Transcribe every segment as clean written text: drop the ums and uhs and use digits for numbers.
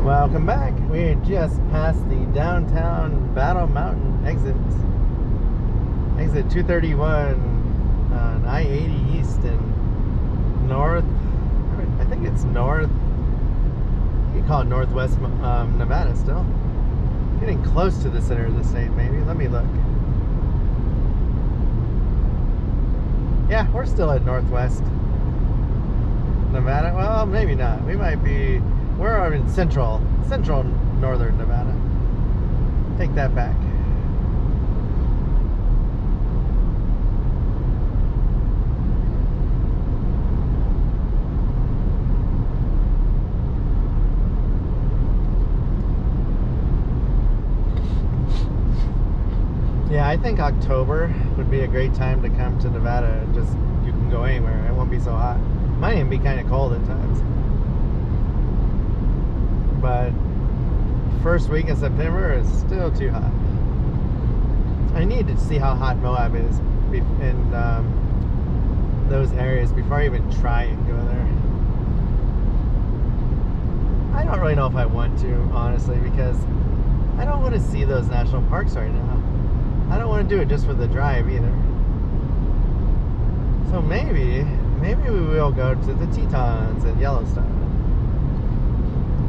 Welcome back. We just passed the downtown Battle Mountain exit. Exit 231 on I-80 East and north. I think it's north. You can call it northwest Nevada still. Getting close to the center of the state, maybe. Let me look. Yeah, we're still at northwest Nevada. Well, maybe not. We might be. We're in central northern Nevada. Take that back. Yeah, I think October would be a great time to come to Nevada. Just you can go anywhere. It won't be so hot. Might even be kind of cold at times. But first week of September is still too hot. I need to see how hot Moab is in those areas before I even try and go there. I don't really know if I want to, honestly, because I don't want to see those national parks right now. I don't want to do it just for the drive either. So maybe we will go to the Tetons and Yellowstone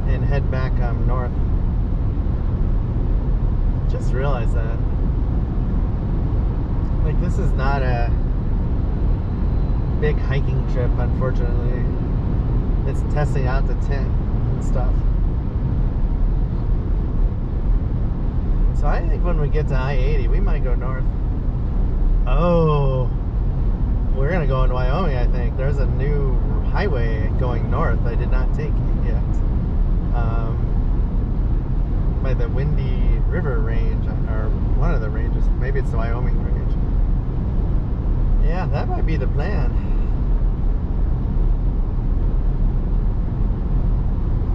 and head back north. Just realized that. Like, this is not a big hiking trip, unfortunately. It's testing out the tent and stuff. So I think when we get to I-80, we might go north. Oh, we're gonna go into Wyoming, I think. There's a new highway going north I did not take yet. By the Windy River Range, or one of the ranges. Maybe it's the Wyoming range. Yeah, that might be the plan.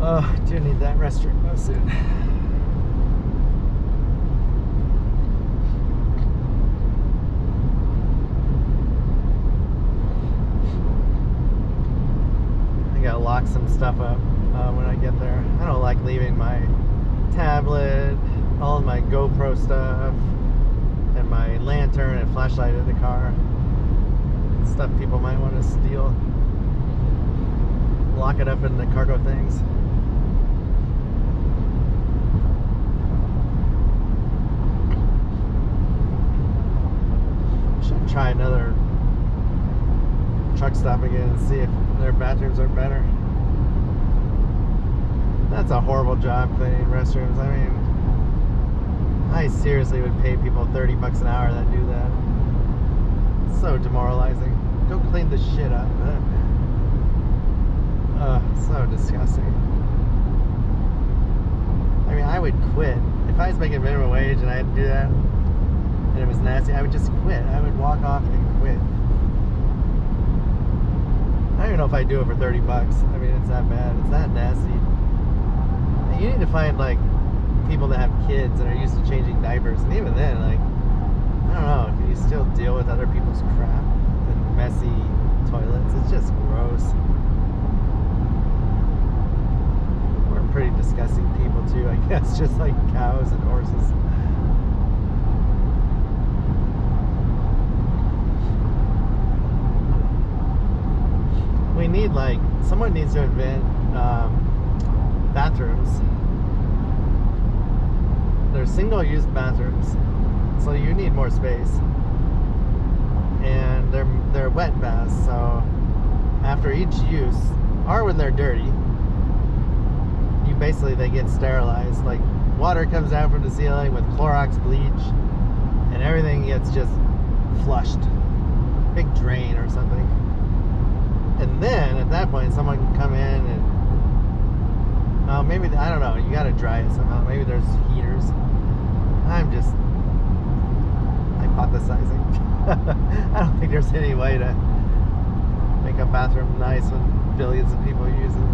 Oh, I do need that restroom though soon. I gotta lock some stuff up when I get there. I don't like leaving my tablet, all of my GoPro stuff, and my lantern and flashlight in the car. Stuff people might want to steal. Lock it up in the cargo things. Should try another truck stop again and see if their bathrooms are better. That's a horrible job cleaning restrooms. I mean, I seriously would pay people $30 an hour that do that. It's so demoralizing. Go clean the shit up. So disgusting. I mean, I would quit. If I was making minimum wage and I had to do that, and it was nasty, I would just quit. I would walk off and quit. I don't even know if I'd do it for $30. I mean, it's that bad. It's that nasty. You need to find, like, people that have kids and are used to changing diapers. And even then, like, I don't know, can you still deal with other people's crap and messy toilets? It's just gross. We're pretty disgusting people, too, I guess, just like cows and horses. We need, like, someone needs to invent bathrooms. They're single-use bathrooms, so you need more space. And they're wet baths, so after each use, or when they're dirty, they get sterilized. Like, water comes down from the ceiling with Clorox bleach, and everything gets just flushed. Big drain or something. And then at that point, someone can come in and maybe, I don't know, you gotta dry it somehow. Maybe there's heaters. I'm just hypothesizing. I don't think there's any way to make a bathroom nice when billions of people use it.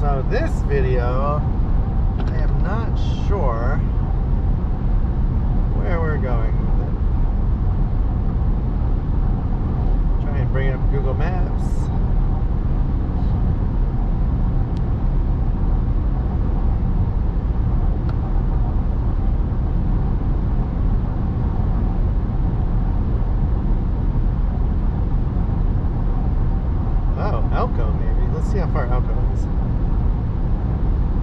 So this video, I am not sure where we're going with it. Try and bring up Google Maps. Let's see how far Elko is.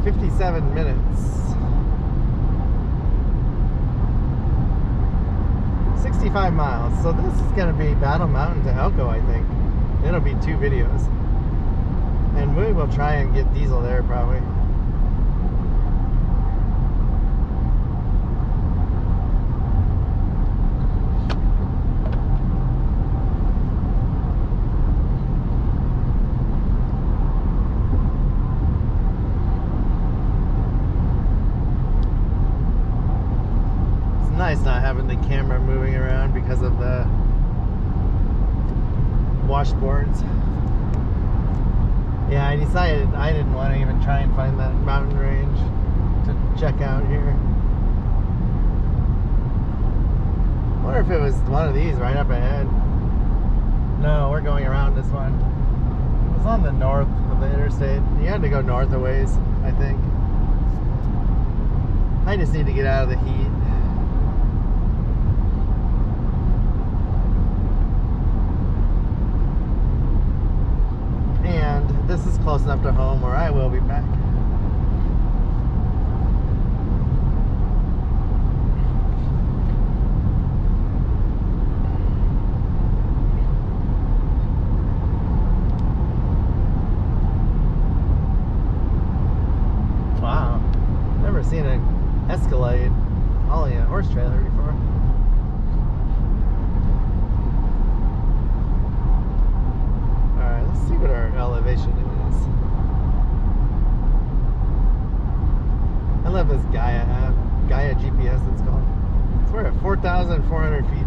57 minutes. 65 miles. So this is going to be Battle Mountain to Elko, I think. It'll be 2 videos. And we will try and get diesel there probably. Nice not having the camera moving around because of the washboards. Yeah, I decided I didn't want to even try and find that mountain range to check out here. I wonder if it was one of these right up ahead. No, we're going around this one. It was on the north of the interstate. You had to go north a ways, I think. I just need to get out of the heat. This is close enough to home where I will be back. Wow, never seen an Escalade ollie a horse trailer before. See what our elevation is. I love this Gaia app, Gaia GPS it's called. So we're at 4,400 feet.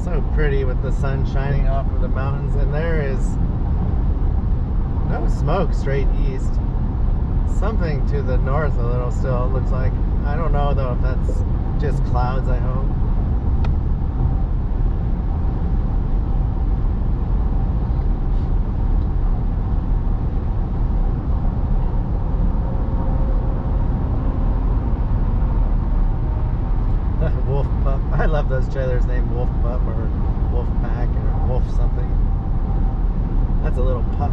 So pretty with the sun shining off of the mountains, and there is no smoke straight east. Something to the north a little still, it looks like. I don't know though if that's just clouds, I hope. Wolf Pup. I love those trailers named Wolf Pup or Wolf Pack or Wolf something. That's a little pup.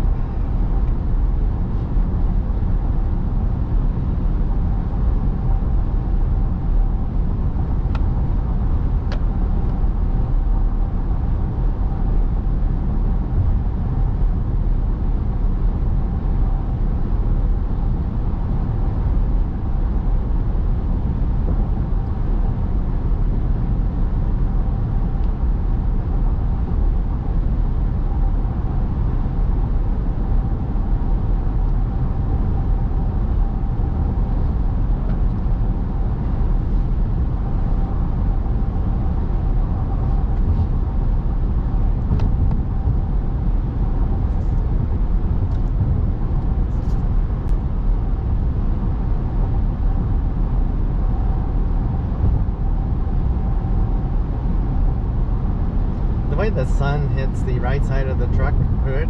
The way the sun hits the right side of the truck hood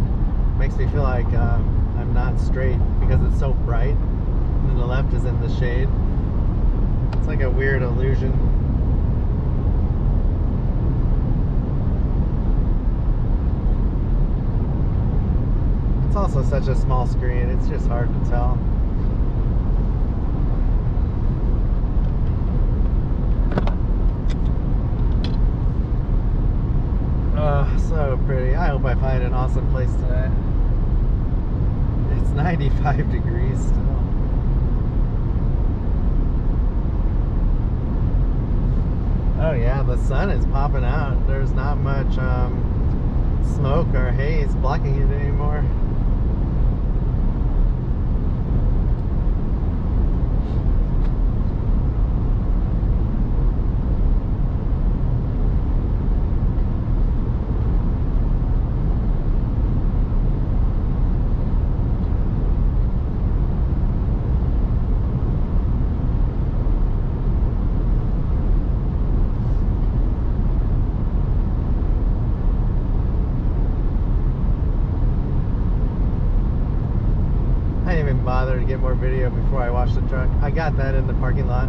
makes me feel like I'm not straight because it's so bright, and the left is in the shade. It's like a weird illusion. It's also such a small screen, it's just hard to tell. So pretty. I hope I find an awesome place tonight. It's 95 degrees still. Oh yeah, the sun is popping out. There's not much smoke or haze blocking it anymore. bother to get more video before I wash the truck. I got that in the parking lot.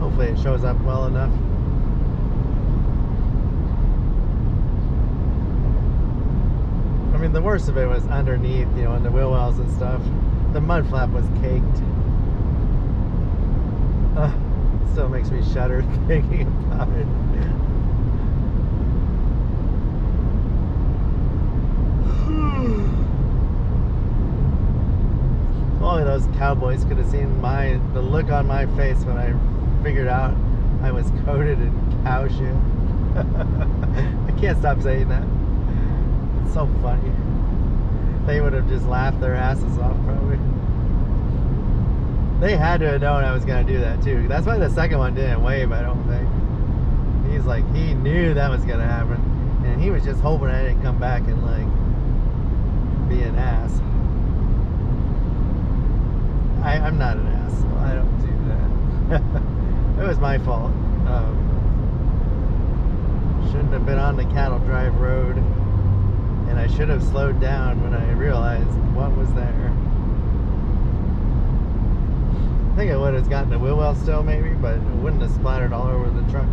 Hopefully it shows up well enough. I mean, the worst of it was underneath, you know, in the wheel wells and stuff. The mud flap was caked. Still makes me shudder thinking about it. Only those cowboys could have seen the look on my face when I figured out I was coated in cow shit. I can't stop saying that. It's so funny. They would have just laughed their asses off probably. They had to have known I was going to do that too. That's why the second one didn't wave, I don't think. He's like, he knew that was going to happen. And he was just hoping I didn't come back and like be an ass. I'm not an ass, so I don't do that. It was my fault. Shouldn't have been on the cattle drive road. And I should have slowed down when I realized what was there. I think I would have gotten the wheel well still maybe, but it wouldn't have splattered all over the truck.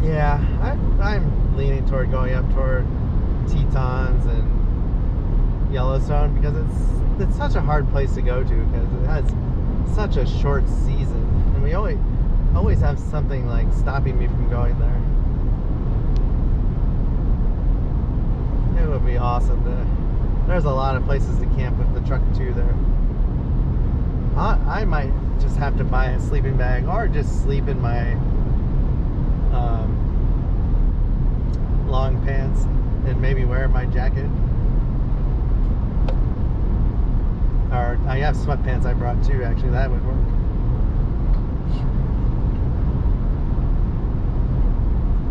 Yeah, I'm leaning toward going up toward Tetons and Yellowstone because it's such a hard place to go to because it has such a short season, and we always have something like stopping me from going there. It would be awesome to. There's a lot of places to camp with the truck too there. I might just have to buy a sleeping bag or just sleep in my long pants and maybe wear my jacket. Or I have sweatpants I brought too, actually, that would work.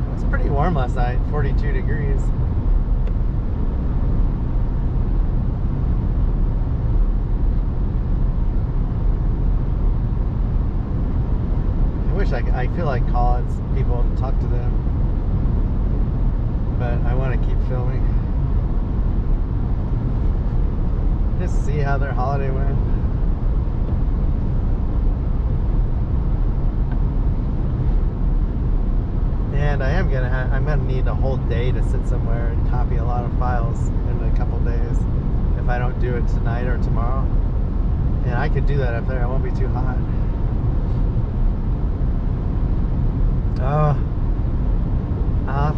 It was pretty warm last night, 42 degrees. I feel like calling people and talk to them, but I want to keep filming. Just see how their holiday went. And I'm gonna need a whole day to sit somewhere and copy a lot of files in a couple days if I don't do it tonight or tomorrow. And I could do that up there, it won't be too hot.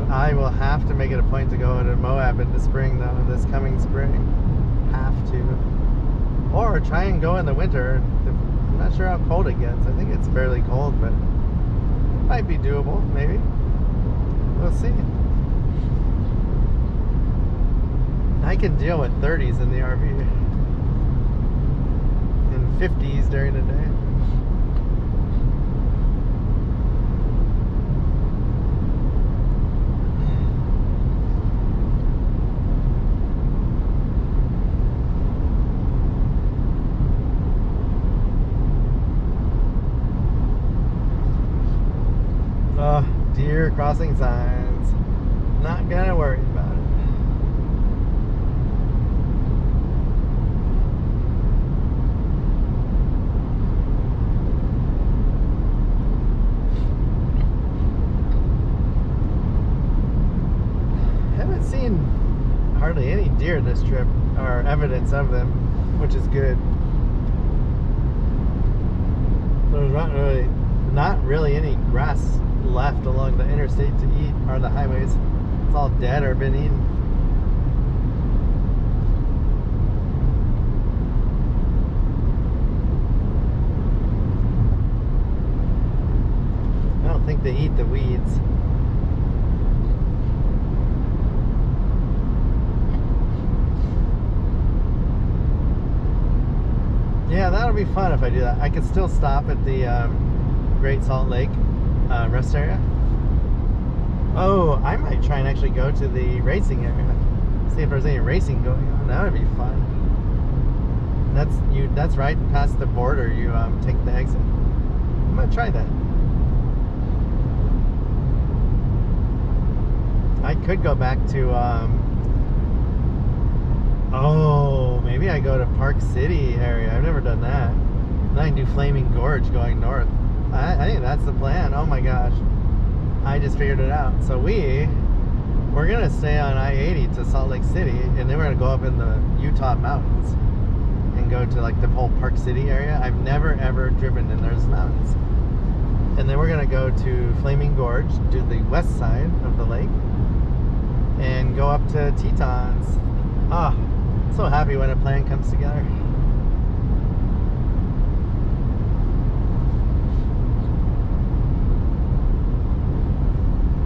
I will have to make it a point to go to Moab in the spring though, this coming spring. Have to. Or try and go in the winter. I'm not sure how cold it gets. I think it's fairly cold, but it might be doable, maybe. We'll see. I can deal with 30s in the RV. And 50s during the day. Deer crossing signs. Not gonna worry about it. Haven't seen hardly any deer this trip, or evidence of them, which is good. There's not really any grass left along the interstate to eat, or the highways. It's all dead or been eaten. I don't think they eat the weeds. Yeah, that'll be fun if I do that. I could still stop at the Great Salt Lake rest area. Oh, I might try and actually go to the racing area. See if there's any racing going on. That would be fun. That's right past the border. You take the exit. I'm gonna try that. I could go back to, oh, maybe I go to Park City area. I've never done that. Then I can do Flaming Gorge going north. I think that's the plan. Oh my gosh. I just figured it out. So we're going to stay on I-80 to Salt Lake City, and then we're going to go up in the Utah mountains and go to like the whole Park City area. I've never ever driven in those mountains. And then we're going to go to Flaming Gorge, do the west side of the lake, and go up to Tetons. Ah, so happy when a plan comes together.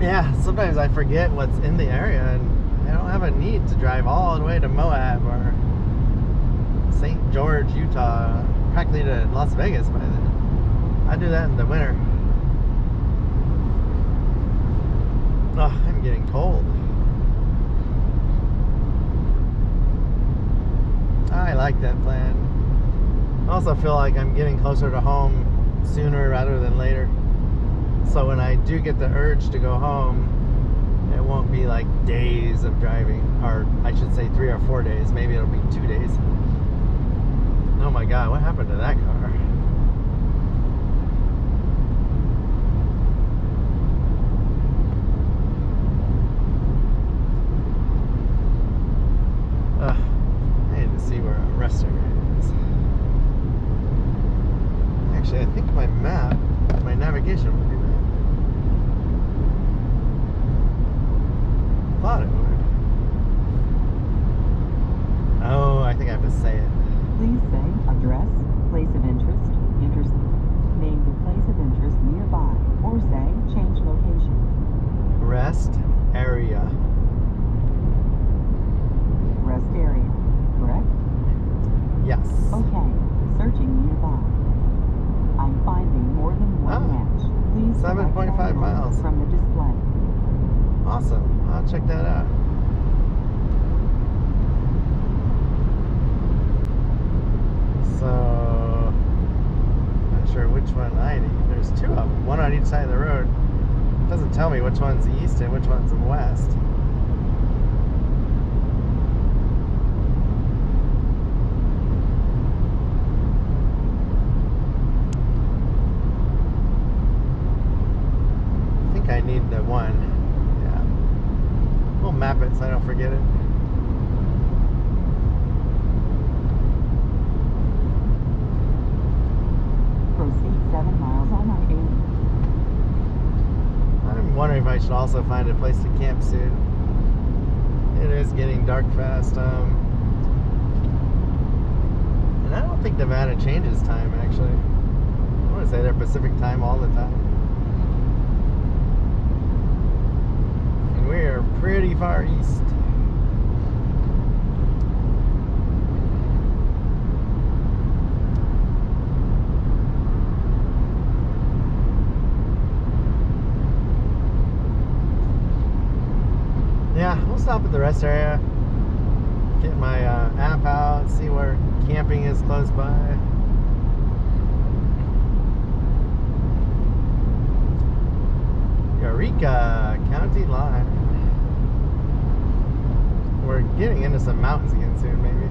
Yeah, sometimes I forget what's in the area, and I don't have a need to drive all the way to Moab or St. George, Utah, practically to Las Vegas by then. I do that in the winter. Oh, I'm getting cold. I like that plan. I also feel like I'm getting closer to home sooner rather than later. So when I do get the urge to go home, it won't be like days of driving, or I should say 3 or 4 days. Maybe it'll be 2 days. Oh my God, what happened to that car? I need to see where a rest area is. Actually, I think my map, my navigation would be there. Thought it would. Oh, I think I have to say it. Please say address, place of interest, name the place of interest nearby, or say change location. Rest area. Rest area, correct? Yes. Okay, searching nearby. I'm finding more than one match. Please select 7.5 miles from the display. Awesome. I'll check that out. So, not sure which one I need. There's 2 of them, one on each side of the road. It doesn't tell me which one's the east and which one's the west. I think I need the one. Yeah. We'll map it so I don't forget it. Proceed 7 miles on I-80. I'm wondering if I should also find a place to camp soon. It is getting dark fast. And I don't think Nevada changes time, actually. I want to say they're Pacific time all the time. And we are pretty far east. Yeah, we'll stop at the rest area, get my app out, see where camping is close by. Eureka County line. We're getting into some mountains again soon, maybe.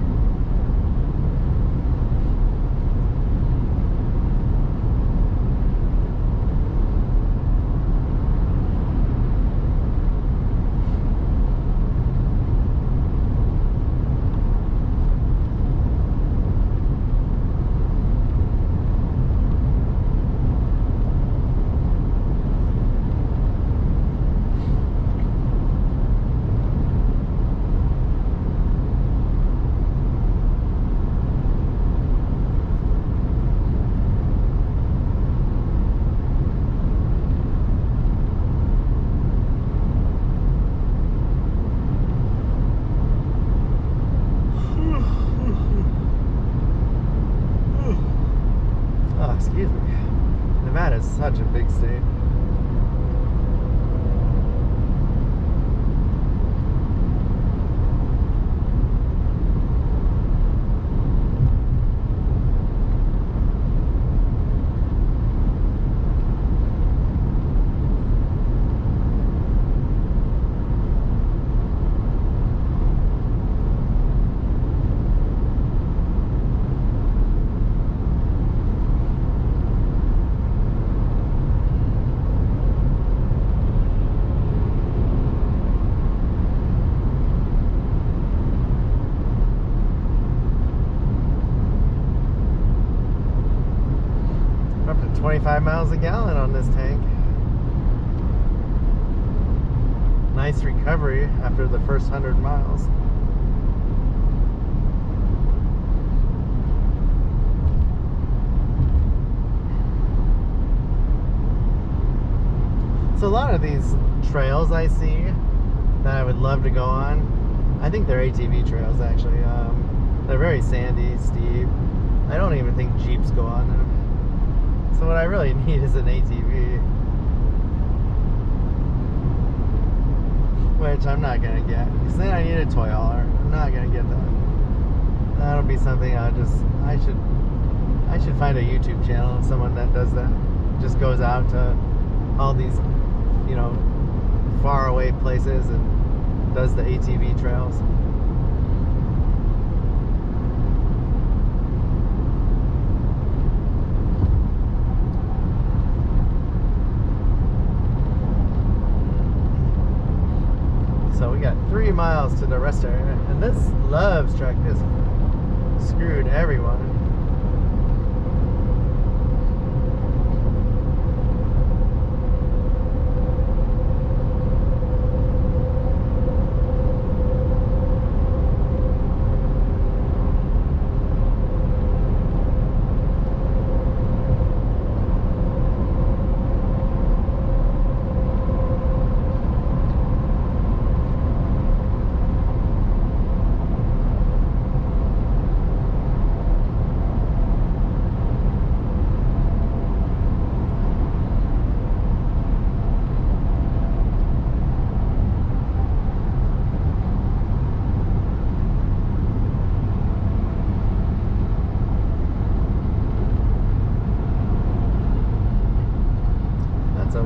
Excuse me. Nevada is such a big state. 25 miles a gallon on this tank. Nice recovery after the first 100 miles. So a lot of these trails I see that I would love to go on, I think they're ATV trails actually. They're very sandy, steep. I don't even think Jeeps go on them. So what I really need is an ATV. Which I'm not gonna get, because then I need a toy hauler. I'm not gonna get that. That'll be something I should find a YouTube channel of someone that does that. Just goes out to all these, you know, far away places and does the ATV trails. So we got 3 miles to the rest area, and this Love's truck just screwed everyone.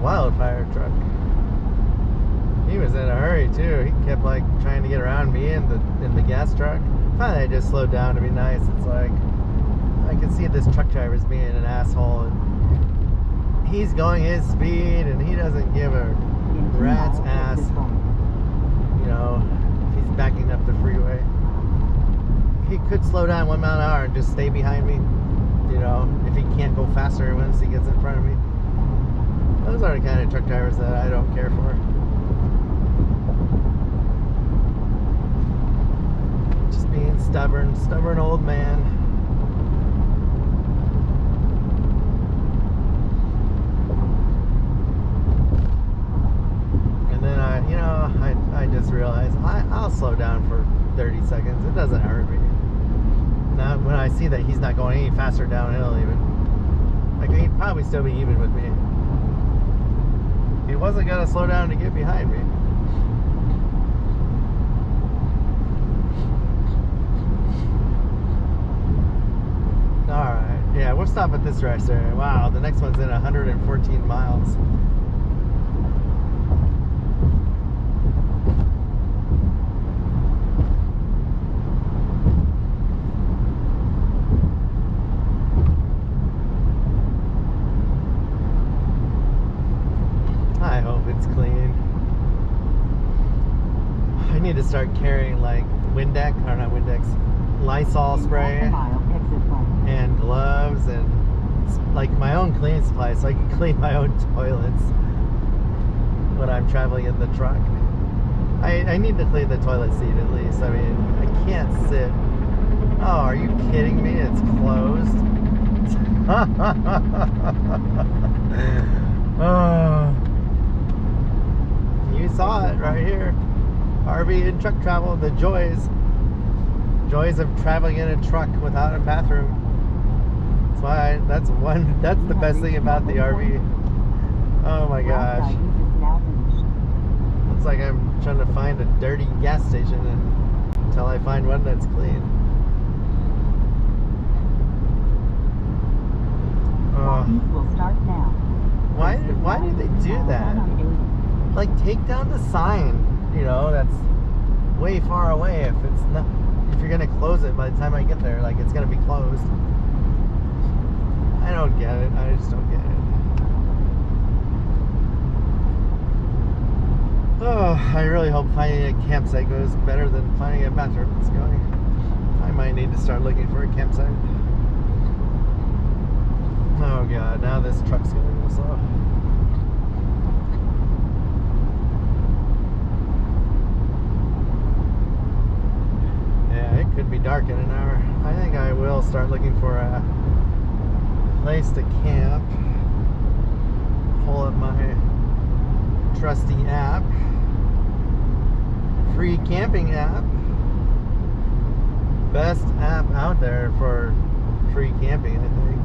Wildfire truck. He was in a hurry too. He kept like trying to get around me in the gas truck. Finally I just slowed down to be nice. It's like I can see this truck driver's being an asshole, and he's going his speed and he doesn't give a rat's ass. You know, if he's backing up the freeway. He could slow down 1 mile an hour and just stay behind me. You know, if he can't go faster once he gets in front of me. Those are the kind of truck drivers that I don't care for. Just being stubborn old man. And then I just realized I'll slow down for 30 seconds. It doesn't hurt me. Now when I see that he's not going any faster downhill even, like he'd probably still be even with me. He wasn't gonna slow down to get behind me. Alright, yeah, we'll stop at this rest area. Wow, the next one's in 114 miles. I hope it's clean. I need to start carrying like Windex, or not Windex, Lysol spray and gloves and like my own cleaning supplies so I can clean my own toilets when I'm traveling in the truck. I need to clean the toilet seat at least. I mean, I can't sit. Oh, are you kidding me? It's closed. Oh. You saw it right here. RV and truck travel, the joys of traveling in a truck without a bathroom. That's the best thing about the RV. Oh my gosh. Looks like I'm trying to find a dirty gas station until I find one that's clean. Will start now. Why did they do that? Like, take down the sign, you know, that's way far away. If you're gonna close it by the time I get there, like it's gonna be closed. I don't get it. I just don't get it. Oh, I really hope finding a campsite goes better than finding a bathroom that's going. I might need to start looking for a campsite. Oh god. now this truck's gonna go slow. Yeah, it could be dark in an hour. I think I will start looking for a place to camp. Pull up my trusty app. Free camping app. Best app out there for free camping, I think.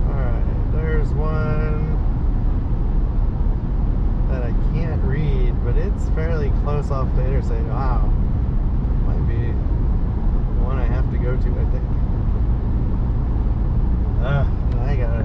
Alright, there's one that I can't read, but it's fairly close off the interstate. Wow. Might be the one I have to go to, I think. I gotta